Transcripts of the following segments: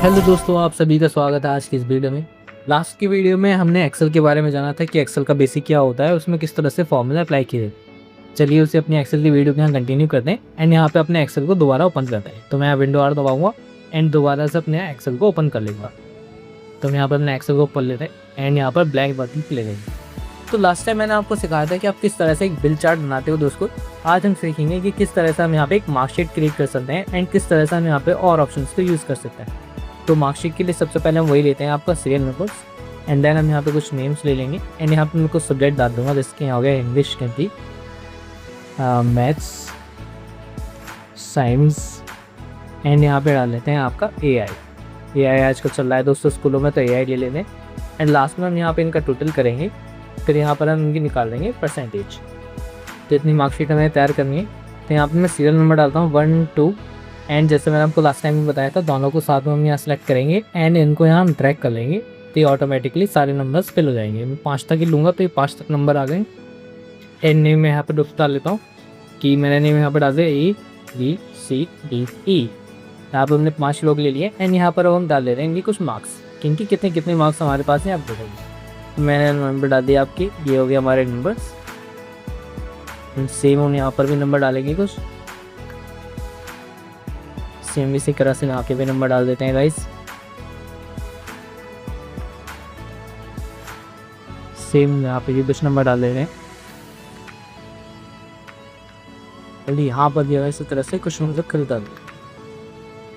Hello दोस्तों, आप सभी का स्वागत है आज की इस वीडियो में। लास्ट की वीडियो में हमने एक्सेल के बारे में जाना था कि एक्सेल का बेसिक क्या होता है, उसमें किस तरह से फॉर्मूला अप्लाई किए। चलिए उसे अपनी एक्सेल की वीडियो के यहाँ कंटिन्यू करते हैं एंड यहाँ पे अपने एक्सेल को दोबारा ओपन करते हैं। तो मैं विंडो आर दबाऊंगा एंड दोबारा से अपने एक्सेल को ओपन कर लेंगे। तो हम यहाँ पर अपने एक्सेल को ओपन लेते हैं एंड यहाँ पर ब्लैंक बटन क्लिक लेंगे। तो लास्ट टाइम मैंने आपको सिखाया था कि आप किस तरह से एक बिल चार्ट बनाते हो दोस्तों। आज हम सीखेंगे कि किस तरह से हम यहाँ पे एक मार्कशीट क्रिएट कर सकते हैं एंड किस तरह से हम यहाँ पे और ऑप्शंस को यूज़ कर सकते हैं। तो मार्कशीट के लिए सबसे पहले हम वही लेते हैं आपका सीरियल नंबर्स एंड देन हम यहाँ पे कुछ नेम्स ले लेंगे एंड यहाँ पे मैं कुछ सब्जेक्ट डाल दूंगा, जिसके यहाँ हो गया English, Hindi, maths, science and यहाँ पे डाल लेते हैं आपका AI आजकल चल रहा है दोस्तों स्कूलों में, तो AI ले लेते हैं एंड लास्ट में हम यहाँ पे इनका टोटल करेंगे। फिर यहाँ पर हम इनकी निकाल देंगे परसेंटेज। तो इतनी मार्कशीट हमें तैयार करनी है। तो यहाँ पर मैं सीरियल नंबर डालता हूँ 1 2 एंड जैसे मैंने आपको लास्ट टाइम भी बताया था, दोनों को साथ में हम यहाँ सेलेक्ट करेंगे एंड इनको यहाँ हम ड्रैग कर लेंगे। तो ये ऑटोमेटिकली सारे नंबर्स फिल हो जाएंगे। मैं 5 तक ही लूँगा तो ये 5 तक नंबर आ गए। एंड नेम में यहाँ पर डाल लेता हूँ कि मैंने नेम यहाँ पर डाल दिया ABCDE। यहाँ पर हमने 5 लोग ले लिए एंड यहाँ पर हम डाल ले रहे हैं कुछ मार्क्स, क्योंकि कितने मार्क्स हमारे पास हैं आप देखेंगे। मैंने नंबर डाल दिया आपकी, ये हो गया हमारे नंबर्स। सेम हम यहाँ पर भी नंबर डालेंगे कुछ, सेम इसी तरह से यहाँ के भी नंबर डाल देते हैं गाइस। सेम यहाँ पे भी कुछ नंबर डाल दे रहे हैं। यहाँ पर दिया इसी तरह से कुछ नंबर खरीदा दे।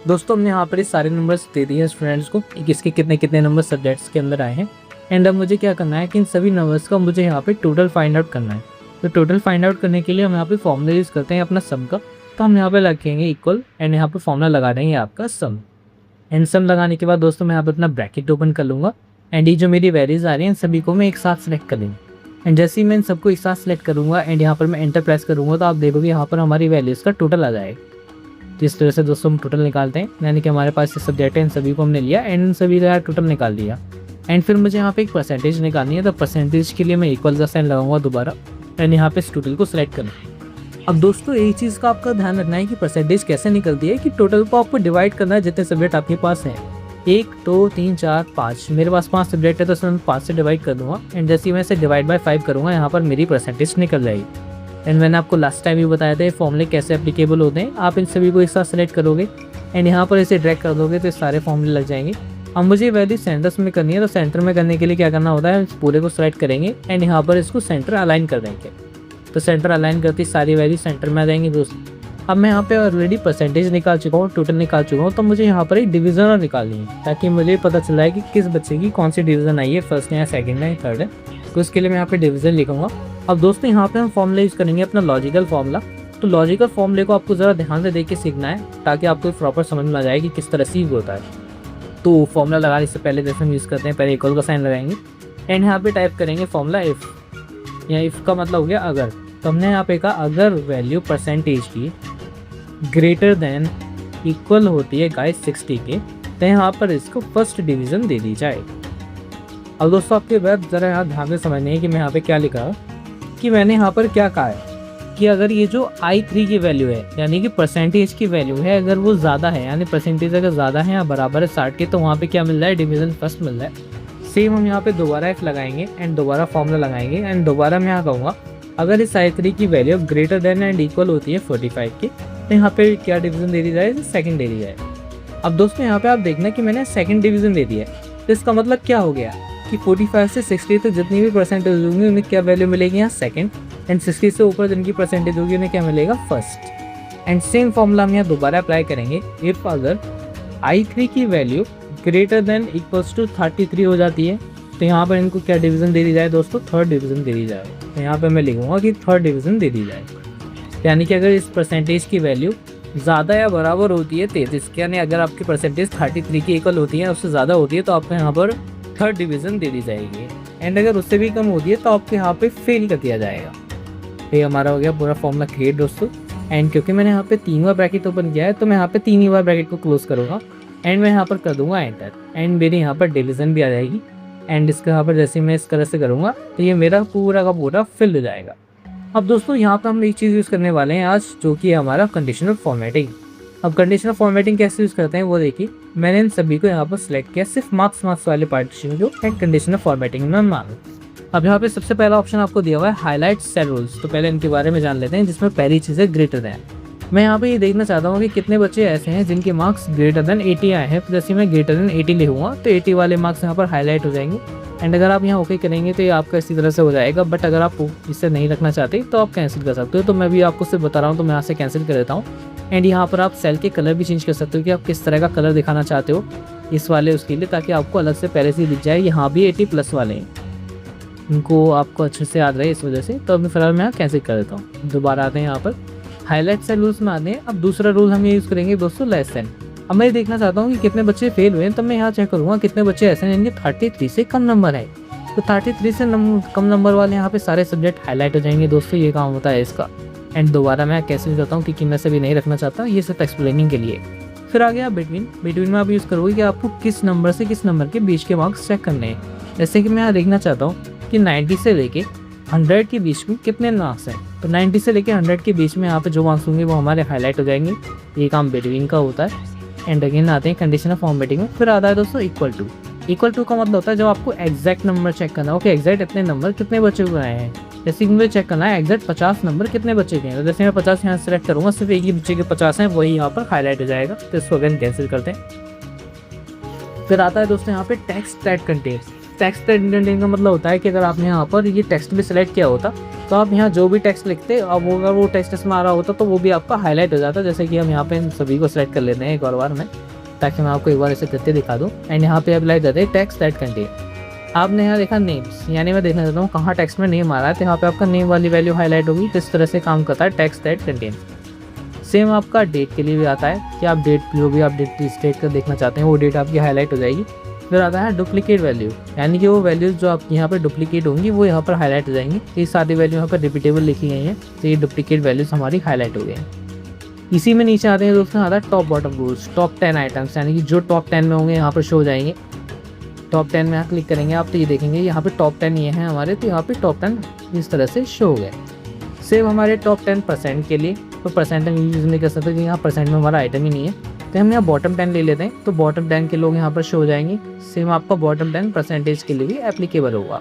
दोस्तों हमने यहाँ पर ये सारे नंबर्स दे दिए स्टूडेंट्स को, किसके कितने नंबर सब्जेक्ट्स के अंदर आए हैं। एंड अब मुझे क्या करना है कि इन सभी नंबर्स का मुझे यहाँ पे टोटल फाइंड आउट करना है। तो टोटल फाइंड आउट करने के लिए हम यहाँ पे फॉर्मूला यूज़ करते हैं अपना सम का। तो हम यहाँ पे लगाएंगे इक्वल एंड यहाँ पे फॉर्मूला लगा देंगे आपका सम। एंड सम लगाने के बाद दोस्तों मैं यहाँ पे अपना ब्रैकेट ओपन कर लूँगा एंड ये जो मेरी वैल्यूज आ रही हैं सभी को मैं एक साथ सेलेक्ट कर लेंगे। एंड जैसे ही मैं इन सबको एक साथ सेलेक्ट करूँगा एंड यहाँ पर मैं एंटर प्रेस करूँगा तो आप देखोगे यहाँ पर हमारी वैल्यूज़ का टोटल आ जाएगा। तो इस तरह से दोस्तों हम टोटल निकालते हैं, यानी कि हमारे पास ये सब्जेक्ट है, इन सभी को हमने लिया एंड इन सभी का टोटल निकाल दिया। एंड फिर मुझे यहाँ पे एक परसेंटेज निकालनी है। तो परसेंटेज के लिए मैं इक्वल का साइन लगाऊंगा दोबारा एंड यहाँ पे इस टोटल को सिलेक्ट करना है। अब दोस्तों एक चीज़ का आपका ध्यान रखना है कि परसेंटेज कैसे निकलती है कि टोटल को आपको डिवाइड करना है जितने सब्जेक्ट आपके पास हैं। 1 2 3 4 5, मेरे पास 5 सब्जेक्ट है तो इसमें मैं 5 से डिवाइड कर दूंगा एंड जैसे ही मैं इसे डिवाइड बाय 5 करूँगा यहाँ पर मेरी परसेंटेज निकल जाएगी। एंड मैंने आपको लास्ट टाइम भी बताया था ये फॉर्मूले कैसे एप्लीकेबल होते हैं। आप इन सभी को एक साथ सेलेक्ट करोगे एंड यहाँ पर इसे ड्रैग कर दोगे तो सारे फॉर्मूले लग जाएंगे। अब मुझे वैल्यू सेंटर्स में करनी है, तो सेंटर में करने के लिए क्या करना होता है, पूरे को सेलेक्ट करेंगे एंड यहाँ पर इसको सेंटर अलाइन कर देंगे। तो सेंटर अलाइन करती सारी वैल्यू सेंटर में आ जाएंगी दोस्तों। अब मैं यहाँ पे ऑलरेडी परसेंटेज निकाल चुका हूँ, टोटल निकाल चुका हूँ, तो मुझे यहाँ पर एक डिवीज़न निकालनी है ताकि मुझे पता चल जाए कि किस बच्चे की कौन सी डिवीज़न आई है, फर्स्ट है या सेकंड है या थर्ड है। तो उसके लिए मैं यहाँ पे डिवीज़न लिखूँगा। अब दोस्तों यहाँ पे हम फॉर्मूला यूज़ करेंगे अपना लॉजिकल फॉर्मूला। तो लॉजिकल फॉर्मूले को आपको ज़रा ध्यान से देख के सीखना है ताकि आपको प्रॉपर समझ में आ जाए कि किस तरह से यूज़ होता है। तो फॉर्मूला लगाने से पहले जैसे हम यूज़ करते हैं, पहले इक्वल का साइन लगाएंगे एंड यहाँ पे टाइप करेंगे फॉर्मूला इफ़। या इफ़ का मतलब हो गया अगर। तो हमने यहाँ पे कहा अगर वैल्यू परसेंटेज की ग्रेटर देन इक्वल होती है गाइस 60 के, तो यहाँ पर इसको फर्स्ट डिवीज़न दे दी जाए। अब दोस्तों आपके बाद ज़रा यहाँ ध्यान से समझनी है कि मैं यहाँ पे क्या लिखा कि मैंने यहाँ पर क्या कहा है कि अगर ये जो I3 की वैल्यू है यानी कि परसेंटेज की वैल्यू है, अगर वो ज़्यादा है यानी परसेंटेज अगर ज़्यादा है या बराबर है 60 के, तो वहाँ पे क्या मिल रहा है, डिवीज़न फर्स्ट मिल रहा है। सेम हम यहाँ पे दोबारा F लगाएंगे एंड दोबारा फॉर्मूला लगाएंगे एंड दोबारा मैं यहाँ कहूँगा अगर इस I3 की value greater then and equal होती है 45 की, तो यहाँ पे क्या डिवीज़न दे दी जाए, सेकंड दे दी जाए। अब दोस्तों यहाँ पे आप देखना कि मैंने सेकंड डिवीज़न दे दिया है। तो इसका मतलब क्या हो गया कि 45 से 60 तक जितनी भी परसेंटेज होंगी उन्हें क्या वैल्यू मिलेगी यहाँ सेकंड, एंड 60 से ऊपर जिनकी परसेंटेज होगी उन्हें क्या मिलेगा फर्स्ट। एंड सेम फॉर्मूला हम यहाँ दोबारा अप्लाई करेंगे। इफ अगर I3 की value greater than equals to 33 हो जाती है, तो यहाँ पर इनको क्या डिवीज़न दे दी जाए दोस्तों, थर्ड डिवीज़न दे दी जाए। तो यहाँ पर मैं लिखूँगा कि थर्ड डिवीज़न दे दी जाए, यानी कि अगर इस परसेंटेज की वैल्यू ज़्यादा या बराबर होती है 33 के, यानी अगर आपकी परसेंटेज 33 की इक्वल होती है उससे ज़्यादा होती है तो आपको यहाँ पर थर्ड डिवीज़न दे दी जाएगी। एंड अगर उससे भी कम होती है तो आपको यहाँ पे फेल कर दिया जाएगा। ये हमारा हो गया पूरा फॉर्मूला क्रिएट दोस्तों। एंड क्योंकि मैंने यहाँ पे 3 बार ब्रैकेट ओपन किया है तो मैं यहाँ पे 3 ही बार ब्रैकेट को क्लोज करूँगा एंड मैं यहाँ पर कर दूँगा एंटर एंड मेरी यहाँ पर डिवीज़न भी आ जाएगी। एंड इसके यहाँ पर जैसे मैं इस तरह से करूँगा तो ये मेरा पूरा का पूरा फिल हो जाएगा। अब दोस्तों यहाँ पर हम एक चीज़ यूज़ करने वाले हैं आज, जो कि है हमारा कंडीशनल फॉर्मेटिंग। अब कंडीशनल फॉर्मेटिंग कैसे यूज़ करते हैं वो देखिए। मैंने इन सभी को यहाँ पर सिलेक्ट किया, सिर्फ मार्क्स वाले पार्टीशन जो है कंडीशनल फॉर्मेटिंग में मानो। अब यहाँ पे सबसे पहला ऑप्शन आपको दिया हुआ है हाईलाइट सेल रूल्स। तो पहले इनके बारे में जान लेते हैं, जिसमें पहली चीज़ है ग्रेटर दैन। मैं यहाँ पे ये देखना चाहता हूँ कि कितने बच्चे ऐसे हैं जिनके मार्क्स ग्रेटर देन 80 आए हैं। तो जैसे मैं ग्रेटर देन 80 लिखूँगा तो 80 वाले मार्क्स यहाँ पर हाईलाइट हो जाएंगे। एंड अगर आप यहाँ ओके करेंगे तो ये आपका इसी तरह से हो जाएगा। बट अगर आप इससे नहीं रखना चाहते तो आप कैंसिल कर सकते हो। तो मैं भी आपको सिर्फ बता रहा हूँ, तो मैं यहाँ से कैंसिल कर देता हूँ। एंड यहाँ पर आप सेल के कलर भी चेंज कर सकते हो कि आप किस तरह का कलर दिखाना चाहते हो इस वाले उसके लिए, ताकि आपको अलग से पहले से दिख जाए यहाँ भी 80+ वाले हैं, इनको आपको अच्छे से याद रहे इस वजह से। तो अभी फिलहाल मैं यहाँ कैंसिल कर देता हूँ। दोबारा आते हैं यहाँ पर हाईलाइट सेल रूल्स में आते हैं। अब दूसरा रूल हम ये यूज़ करेंगे दोस्तों, लेस देन। अब मैं देखना चाहता हूँ कि कितने बच्चे फेल हुए हैं, तब मैं यहाँ चेक करूँगा कितने बच्चे ऐसे हैं जिनके 33 से कम नंबर है। तो 33 से कम नंबर वाले यहाँ पे सारे सब्जेक्ट हाईलाइट हो जाएंगे दोस्तों, ये काम होता है इसका। एंड दोबारा मैं कैंसिल करता हूँ क्योंकि मैं से भी नहीं रखना चाहता, ये सिर्फ एक्सप्लेनिंग के लिए। फिर आ गया बिटवीन में आप यूज़ करोगे कि आपको किस नंबर से किस नंबर के बीच के मार्क्स चेक करने हैं। जैसे कि मैं यहाँ देखना चाहता हूँ कि 90 से लेके 100 के बीच में कितने मार्क्स हैं। तो 90 से लेके 100 के बीच में यहाँ पे जो मार्क्स होंगे वो हमारे हाईलाइट हो जाएंगे। ये काम बिटवीन का होता है। एंड अगेन आते हैं कंडीशनल फॉर्मेटिंग में। फिर आता है दोस्तों इक्वल टू का मतलब होता है जब आपको एग्जैक्ट नंबर चेक करना हो कि एग्जैक्ट इतने नंबर कितने बच्चे को आए हैं। जैसे कि मुझे चेक करना है एग्जैक्ट 50 नंबर कितने बच्चे के हैं। तो जैसे मैं 50 यहाँ सेलेक्ट करूँगा, सिर्फ एक ही बच्चे के 50 हैं, वही यहाँ पर हाईलाइट हो जाएगा। तो इसको अगेन कैंसिल करते हैं। फिर आता है दोस्तों यहाँ पे text that contains. Text that contains का मतलब होता है कि अगर आपने यहाँ पर ये टेक्स्ट भी सिलेक्ट किया होता तो आप यहाँ जो भी टेक्स्ट लिखते, अब अगर वो टेक्स्ट इसमें आ रहा होता तो वो भी आपका हाईलाइट हो जाता। जैसे कि हम यहाँ पे इन सभी को सिलेक्ट कर लेते हैं एक और बार में, ताकि मैं आपको एक बार ऐसे करके दिखा दूँ। एंड यहाँ पे अप्लाई करते हैं टेक्स्ट दैट कंटेन। आपने यहाँ देखा नेम्स, यानी मैं देखना चाहता हूँ कहाँ टेक्स्ट में नेम आ रहा है, तो यहाँ पे आपका नेम वाली वैल्यू हाईलाइट होगी। तो इस तरह से काम करता है टेक्स्ट दैट कंटेन। सेम आपका डेट के लिए भी आता है कि आप डेट जो भी आप डेट स्टेट कर देखना चाहते हैं वो डेट आपकी हाईलाइट हो जाएगी। फिर आता है डुप्लीकेट वैल्यू, यानी कि वो वैल्यूज़ जो आप यहाँ पर डुप्लीकेट होंगी वो यहाँ पर हाईलाइट हो जाएंगी। ये सारी वैल्यू यहाँ पर रिपीटेबल लिखी गई हैं, तो ये डुप्लीकेट वैल्यूज़ हमारी हाईलाइट हो गई हैं। इसी में नीचे आते हैं दोस्तों, आता है top bottom rules. Top 10 items, यानी कि जो टॉप 10 में होंगे यहाँ पर शो हो जाएंगे। टॉप 10 में यहाँ क्लिक करेंगे आप तो ये देखेंगे यहाँ पे टॉप 10 ये हैं हमारे, तो यहाँ पे टॉप 10 इस तरह से शो हो गए। सेम हमारे टॉप 10% के लिए, तो परसेंट हम यूज़ नहीं कर सकते क्योंकि यहाँ परसेंट में हमारा आइटम ही नहीं है। तो हम यहाँ बॉटम 10 ले लेते हैं, तो बॉटम 10 के लोग यहाँ पर शो हो जाएंगे। सेम आपका बॉटम 10 परसेंटेज के लिए भी एप्लीकेबल होगा।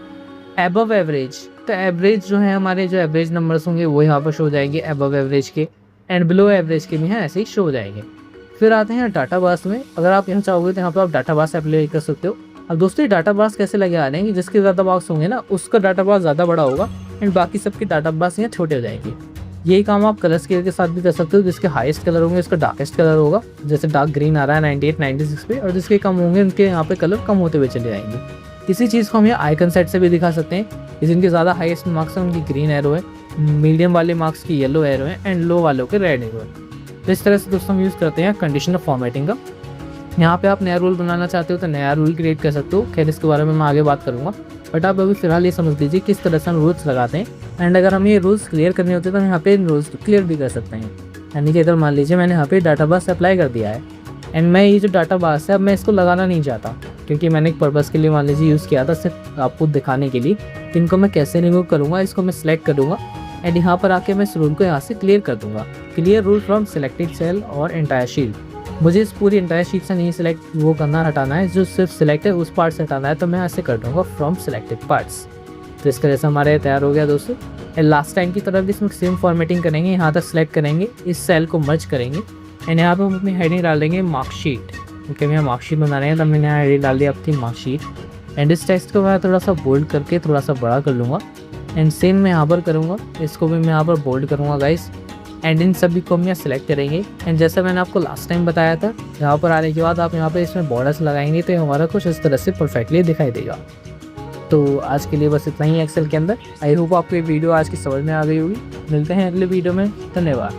एबव एवरेज, तो एवरेज जो है हमारे जो एवरेज नंबर्स होंगे वो यहाँ पर शो हो जाएंगे एबव एवरेज के। एंड बिलो एवरेज के भी हैं ऐसे ही शो हो जाएंगे। फिर आते हैं डाटा बार्स में। अगर आप यहाँ चाहोगे तो यहाँ पर आप डाटा बार्स अप्लाई कर सकते हो। अब दोस्तों ये डाटा बार्स कैसे लगे आ रहे हैं कि जिसके ज़्यादा बार्स होंगे ना उसका डाटा बार्स ज़्यादा बड़ा होगा एंड बाकी सबके डाटा बार्स यहाँ छोटे हो जाएंगे। यही काम आप कलर स्केल के साथ भी कर सकते हो। जिसके हाईएस्ट कलर होंगे उसका डार्केस्ट कलर होगा, जैसे डार्क ग्रीन आ रहा है 98, 96 पे, और जिसके कम होंगे उनके यहाँ पे कलर कम होते हुए चले जाएंगे। किसी चीज़ को हम यहाँ आइकन सेट से भी दिखा सकते हैं कि जिनके ज़्यादा हाईएस्ट मार्क्स हैं उनकी ग्रीन एरो है, मीडियम वाले मार्क्स की येलो एरो है एंड लो वालों के रेड एरो है। तो इस तरह से दोस्तों हम यूज़ करते हैं कंडीशनल फॉर्मेटिंग का। यहाँ पे आप नया रूल बनाना चाहते हो तो नया रूल क्रिएट कर सकते हो। खैर इसके बारे में मैं आगे बात करूँगा, बट आप अभी फिलहाल ये समझ लीजिए किस तरह से हम रूल्स लगाते हैं। एंड अगर हमें ये रूल्स क्लियर करने होते हैं तो हम यहाँ पे इन रूल्स को क्लियर भी कर सकते हैं। यानी कि इधर मान लीजिए मैंने यहाँ पे डाटा बास अप्लाई कर दिया है एंड मैं ये जो डाटा बास है अब मैं इसको लगाना नहीं चाहता क्योंकि मैंने एक पर्पज़ के लिए मान लीजिए यूज़ किया था सिर्फ आपको दिखाने के लिए। इनको मैं कैसे रिमूव करूँगा, इसको मैं सिलेक्ट करूँगा एंड यहाँ पर आके मैं इस रूल को यहाँ से क्लियर कर दूँगा। Clear rule from selected cell और एंटायर शीट। मुझे इस पूरी एंटायर शीट से नहीं सिलेक्ट वो करना हटाना है, जो सिर्फ सिलेक्ट है उस पार्ट से हटाना है, तो मैं ऐसे कर दूँगा फ्रॉम सिलेक्टेड पार्ट्स। तो इस तरह से हमारे तैयार हो गया दोस्तों। लास्ट टाइम की तरफ भी इसमें सेम फॉर्मेटिंग करेंगे, यहाँ तक सिलेक्ट करेंगे, इस सेल को मर्ज करेंगे एंड यहाँ पर हम अपनी हेडिंग डाल देंगे मार्कशीट, क्योंकि हम मार्कशीट बना रहे हैं तो मैंने यहाँ हेडिंग डाल दी अपनी मार्कशीट। एंड इस टेक्स्ट को मैं थोड़ा सा बोल्ड करके थोड़ा सा बड़ा कर लूँगा एंड सेम मैं यहाँ पर करूँगा, इसको भी मैं यहाँ पर बोल्ड करूँगा गाइस। एंड इन सभी को हम यहाँ सिलेक्ट करेंगे एंड जैसा मैंने आपको लास्ट टाइम बताया था, यहाँ पर आने के बाद आप यहाँ पर इसमें बॉर्डर्स लगाएंगे तो हमारा कुछ इस तरह से परफेक्टली दिखाई देगा। तो आज के लिए बस इतना ही एक्सेल के अंदर। आई होप आपको ये वीडियो आज की समझ में आ गई होगी। मिलते हैं अगले वीडियो में, धन्यवाद।